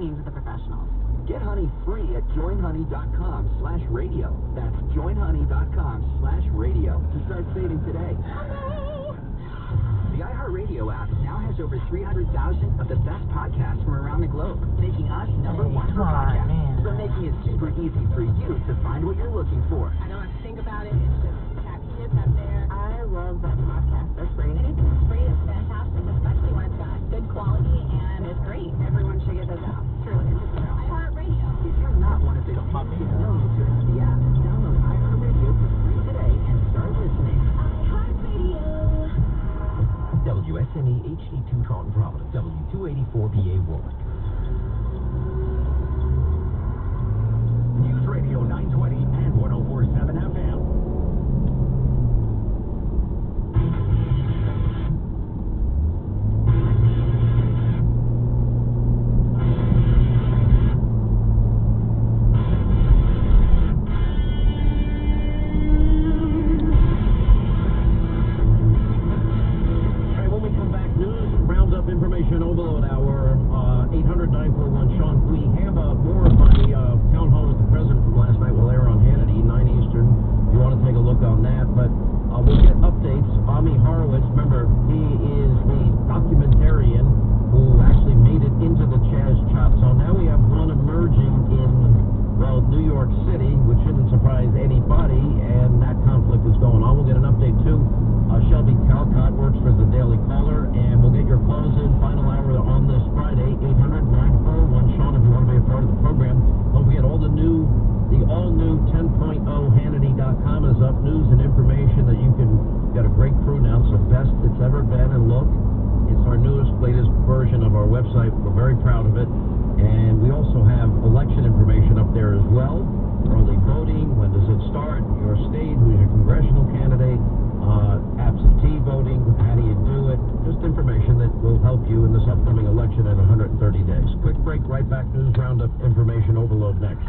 means with the professionals. Get honey free at joinhoney.com/radio. That's joinhoney.com/radio to start saving today. The iHeartRadio app now has over 300,000 of the best podcasts from around the globe, making us #1 for podcasts. So making it super easy for you to find what you're looking for. I don't have to think about it. It's just catchy. It's up there. I love that podcast. They're free. Anything that's free is fantastic, especially when it's got good quality and it's great. Everyone should get those out. Truly, it's just iHeartRadio. If you're not one of the millions who have the app, download iHeartRadio for free today and start listening. iHeartRadio. WSNE HD2 Taunton, Providence, W284BA Woodward. News Radio 920 and 104.7 FM. Overload hour, 800-941 Sean. We have more of my town hall with the president from last night will air on Hannity, 9 Eastern. If you want to take a look on that, but we'll get updates. Ami Horowitz, remember, he is the documentarian who actually made it into the Chaz Chop. So now we have one emerging in, well, New York City, which shouldn't surprise anybody, and that conflict is going on. We'll get an update too. Shelby Talcott works for the Daily Caller, and we'll get your close-in final hour on this Friday, 800-941 Sean, if you want to be a part of the program. Don't forget, the all-new 10.0 Hannity.com is up. News and information that you can get a great crew now. It's the best it's ever been, and look, it's our newest, latest version of our website. We're very proud of it, and we also have election information up there as well. Early voting, when does it start, your state, who's your congressional candidate, absentee voting, how do you do it? Just information that will help you in this upcoming election in 130 days. Quick break, right back. News Roundup information overload next.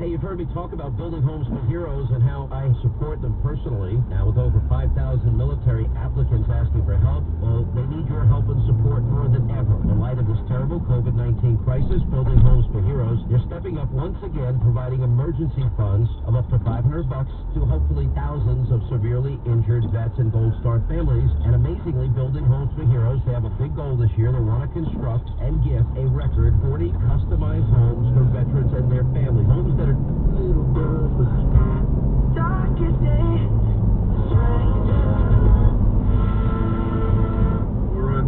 Hey, you've heard me talk about building homes for heroes and how I support them personally. Now, with over 5,000 military applicants asking for help, well, they need your help and support more than ever. In light of this terrible COVID-19 crisis, Building Homes for Heroes, you're stepping up once again, providing emergency funds of up to $500 to hopefully thousands of severely injured vets and Gold Star families. And amazingly, Building Homes for Heroes, they have a big goal this year. They want to construct and give a record 40 customized homes for veterans and their families. Homes that are little girls with darkest day. We're on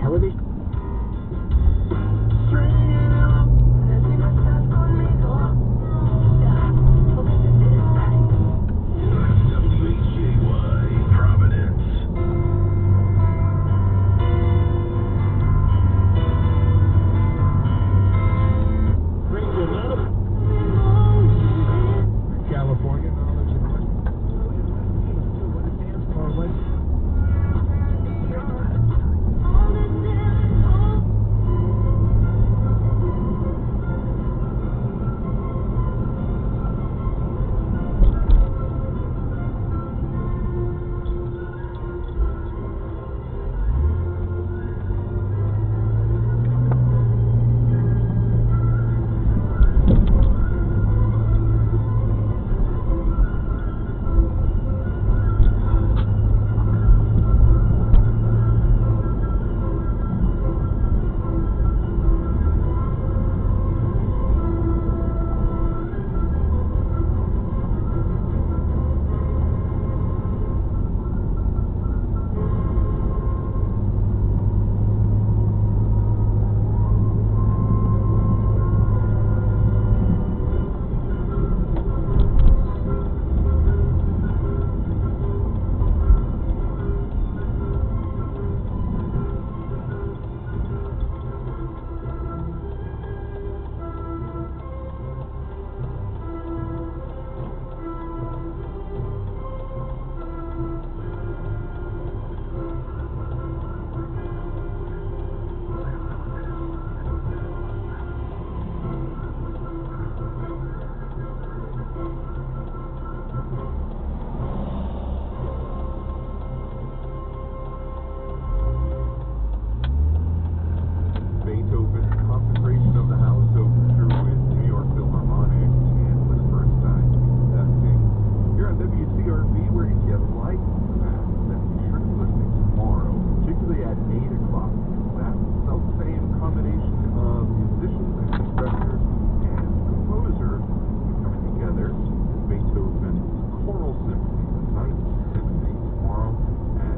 How are these